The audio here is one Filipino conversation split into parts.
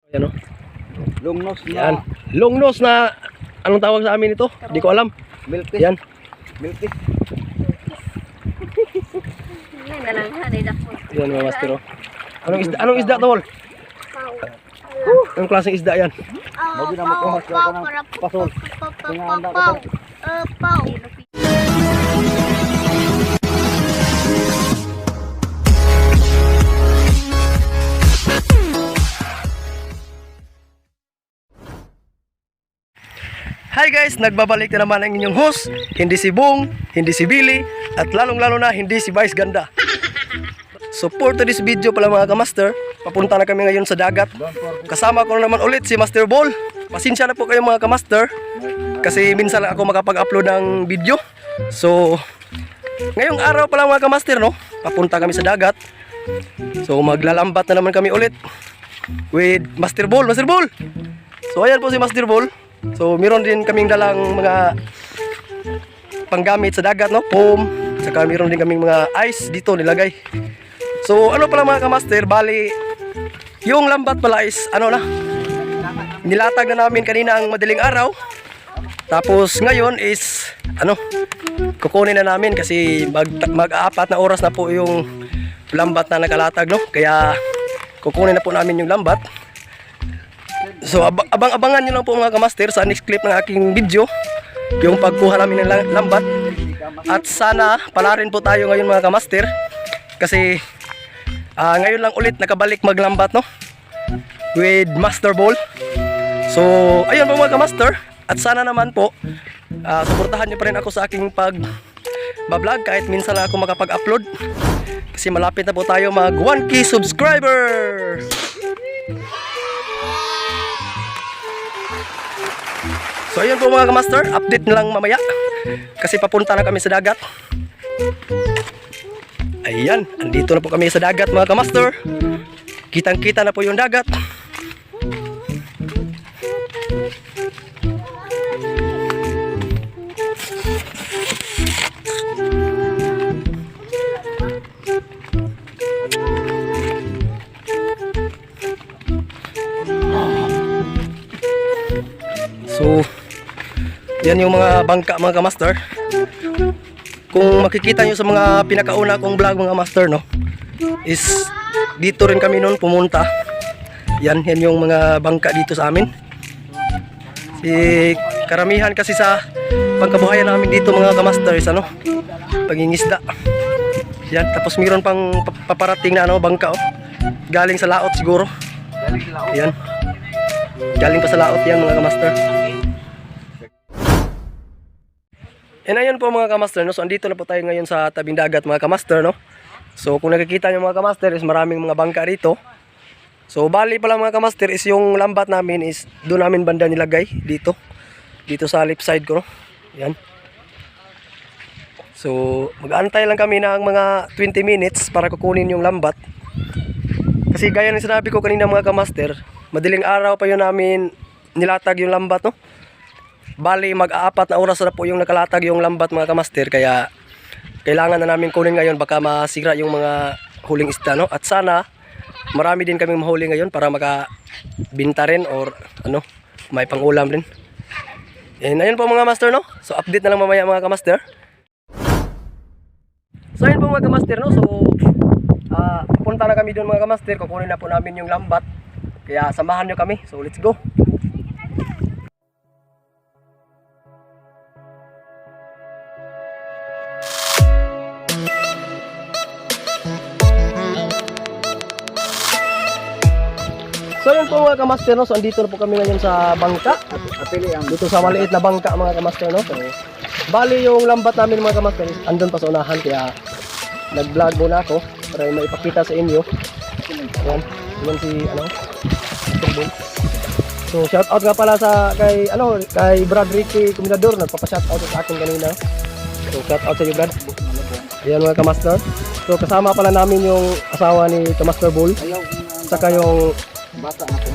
Ayan o. Long nose Yan. na Long nose na, anong tawag sa amin ito? Hindi ko alam. milky. Yan. Milky. Yan mga master o. Anong isda tol? Anong klaseng isda yan? Bago na makuha siya ko ng pasol. Tinganda ko to. Hi guys! Nagbabalik na naman ang inyong host. Hindi si Bong, hindi si Billy, at lalong-lalo na hindi si Vice Ganda. So for today's video pala mga kamaster, papunta na kami ngayon sa dagat. Kasama ko na naman ulit si Master Ball. Pasensya na po kayo mga kamaster, kasi minsan lang ako makapag-upload ng video. So ngayong araw pala mga kamaster, no, papunta kami sa dagat. So maglalambat na naman kami ulit with Master Ball. Master Ball! So ayan po si Master Ball. So meron din kaming dalang mga panggamit sa dagat, no, foam, saka meron din kaming mga ice dito nilagay. So ano pala mga kamaster, bali yung lambat pala is ano na, nilatag na namin kanina ang madaling araw. Tapos ngayon is ano, kukunin na namin kasi mag-aapat na oras na po yung lambat na nakalatag, no, kaya kukunin na po namin yung lambat. So abang-abangan nyo lang po mga kamaster sa next clip ng aking video, yung pagkuha namin ng lambat. At sana pala rin po tayo ngayon mga kamaster, kasi ngayon lang ulit nakabalik maglambat, no, with Master Ball. So ayun po mga kamaster, at sana naman po suportahan nyo pa rin ako sa aking pag-vlog kahit minsan lang ako makapag-upload, kasi malapit na po tayo mag 1K subscriber. So ayun po mga kamaster, update na lang mamaya kasi papunta na kami sa dagat. Ayan, andito na po kami sa dagat mga kamaster. Kitang kita na po yung dagat. So yan yung mga bangka mga kamaster. Kung makikita nyo sa mga pinakauna kong vlog mga master, no, is dito rin kami noon pumunta. Yan yung mga bangka dito sa amin. Karamihan kasi sa pagkabuhayan namin dito mga kamaster is ano, pangingisda. Yan, tapos mayroon pang paparating na ano, bangka, oh, galing sa laot siguro. Yan, galing pa sa laot yan mga kamaster. And ayun po mga kamaster, no? So andito na po tayo ngayon sa tabing dagat mga kamaster, no? So kung nakikita nyo mga kamaster is maraming mga bangka rito. So bali pala mga kamaster is yung lambat namin is doon namin banda nilagay dito. Dito sa left side ko, no? Yan. So mag-aantay lang kami ng mga 20 minutes para kukunin yung lambat. Kasi gaya ng sinabi ko kanina mga kamaster, madaling araw pa yun namin nilatag yung lambat, no? Bali mag-aapat na oras na po yung nakalatag yung lambat mga kamaster, kaya kailangan na namin kunin ngayon, baka masira yung mga huling isda, no? At sana marami din kaming mahuli ngayon para makabinta rin or ano, may pangulam rin. And ayun po mga master, no? So update na lang mamaya mga kamaster. So ayun po mga kamaster, no? So punta na kami doon mga kamaster, kukunin na po namin yung lambat, kaya samahan nyo kami. So let's go. So yun po mga kamaster, no? So andito na po kami ngayon sa bangka. Dito sa maliit na bangka mga kamaster, no? So bali yung lambat namin mga kamaster andun pa sa unahan, kaya nag-vlog muna ako para maipakita sa inyo. Ayan, yan si ano, so shout out nga pala sa kay Brad Ricky Comendador, nagpapa-shout out sa akin kanina. So shout out sa iyo Brad. Ayan mga kamaster. So kasama pala namin yung asawa ni Master Bull, saka yung Bata na po.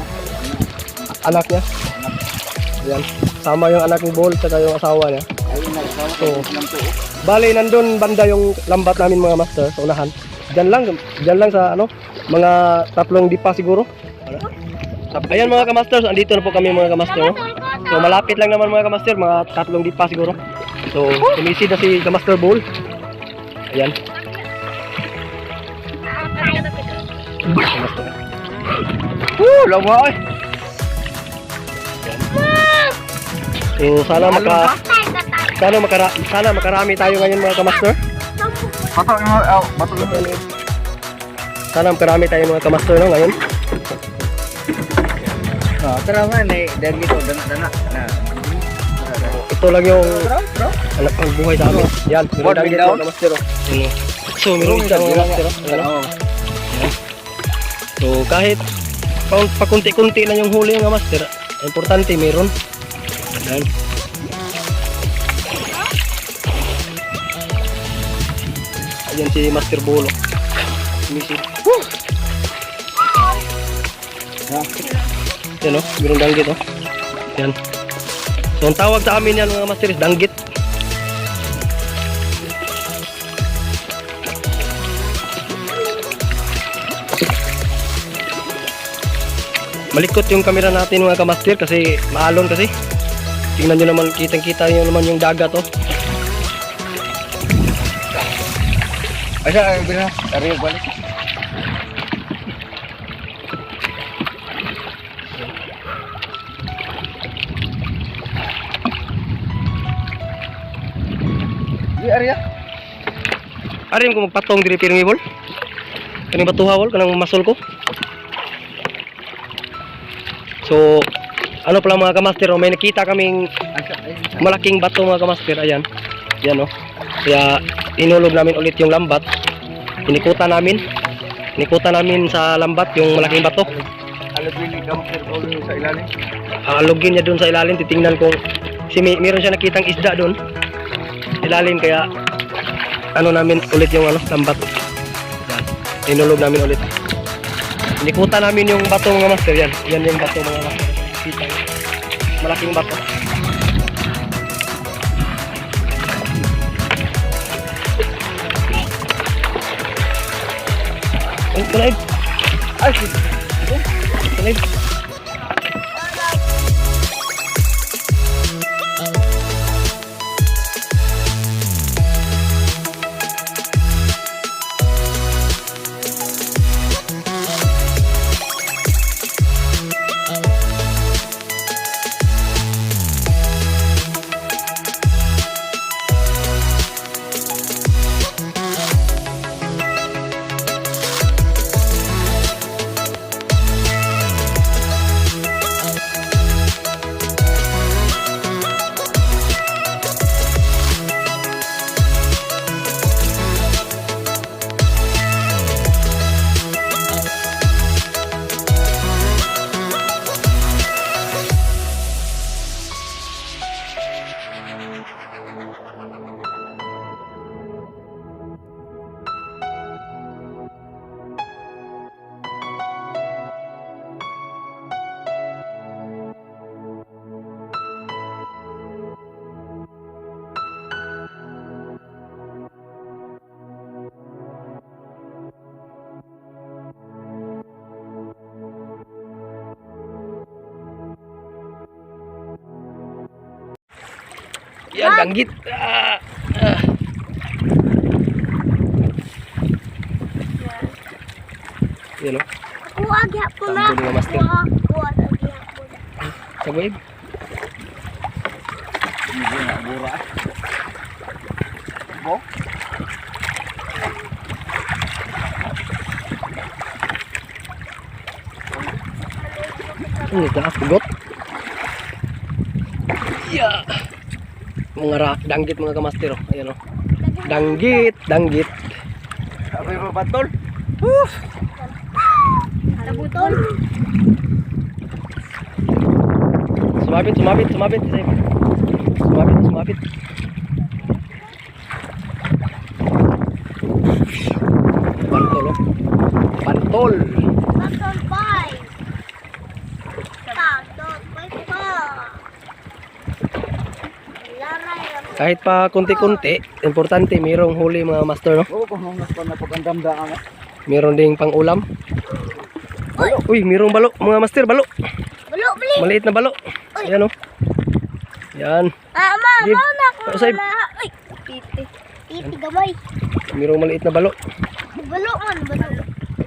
Anak niya. Ayan. Sama yung anak ni Ball saka yung asawa niya. So, bali nandun banda yung lambat namin mga master sa unahan. Diyan lang sa ano, mga 3 dipa siguro. Ayan mga kamaster, so andito na po kami mga kamaster. No? So malapit lang naman mga kamaster, mga 3 dipa siguro. So tumisid na si Kamaster Bull. Ayan. Kamaster. Lawa eh. So sana makarami tayo ngayon mga kamaster. Bato mo, bato mo. Sana makarami tayo mga kamaster no ngayon. Tara man eh, dahil dito dana. Ito lang yung Bro. ang buhay sa amin. Yan, meron dangit daw? mga kamaster. Ano? So meron isang mga kamaster. Ano? So kahit pakunti-kunti lang yung huli ng master, importante meron. Ayan. Ayan si Master Bolo. Misi. Yan o, merong danggit o. Yan. So ang tawag sa amin yan mga master is danggit. Malikot yung camera natin mga kamaster kasi maalon kasi. Tingnan nyo naman, kitang-kita nyo naman yung dagat oh. Asa ay bina, ariyo balik. Di ariya. Arin ko magpatong diri pirmi bol. Kaning batuha bol kanang masol ko. So ano pala mga kamaster, oh, may nakita kaming malaking bato mga kamaster. Ayan. Yan oh. Kaya inulog namin ulit yung lambat. Inikutan namin sa lambat yung malaking bato. Alugin ni Kamaster Bull sa ilalim. Alugin niya doon sa ilalim, titingnan kung meron siya nakitang isda doon. Ilalim kaya ano namin ulit yung lambat. Inulog namin ulit. Inikutan namin yung bato mga master yan. Yan yung bato mga master. Kita yun. Malaking bato. Ay, tunaid. Ay, Tunaid. Yan, danggit. Yan o. kuwag hapon na. Tambo mga master. Kuwag lagi hapon. Sa wave. Hindi na bura. Bo. Ano ito? Pugot? Yeah. Mga danggit mga kamaster oh. Ayan oh. Danggit, danggit. Sabi mo batol. Nabutol. Sumabit. Sumabit. Pantol oh. Pantol. Batol bay. Batol bay pa. Laray. Kahit pa kunti-kunti, importante mayroong huli mga master no. Oo, kung mas pa na pagandamdaan ako. Meron ding pang ulam. Ayo. Uy, mayroong balo, mga master, balo. Balo, bali. Maliit na balo. Ayan, oh. Yan. Ma, Give. mo na ako. Usay. Ay, titi. Titi gamay. Mayroong maliit na balo. Balo man, balo.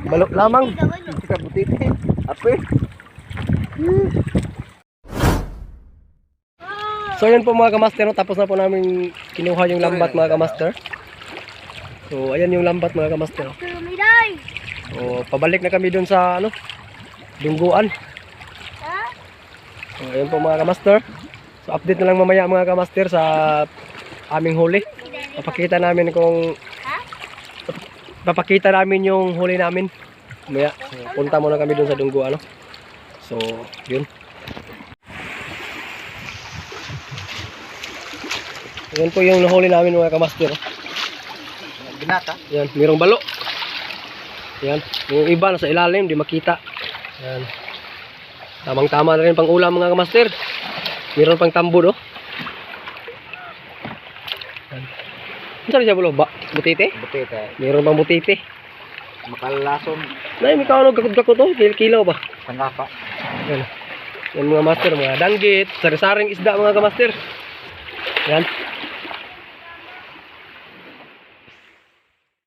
Balo lamang. Titi gamay. Ika butiti. Ape. So yan po mga kamaster, no? Tapos na po namin kinuha yung lambat mga kamaster. So ayan yung lambat mga kamaster. Tumiday. So pabalik na kami dun sa ano, dungguan. Ha? So ayan po mga kamaster. So update na lang mamaya mga kamaster sa aming huli. Papakita namin kung papakita namin yung huli namin. Mamaya, so, punta muna kami dun sa dungguan, no? So yun. Yan po yung nahuli namin mga kamaster. Binata. Yan, mayroong balo. Yan, yung iba nasa ilalim, di makita. Yan. Tamang-tama na rin pang ulam mga kamaster. Mayroon pang tambo, no? Yan. Saan siya bulo? Butite? Butiti. Mayroon pang butite. Makalason. Nay, may kaunog kakot-kakot to. Kilaw ba? Sangapa. Yan. Yan mga master, mga danggit, sari-saring isda mga kamaster. Yan.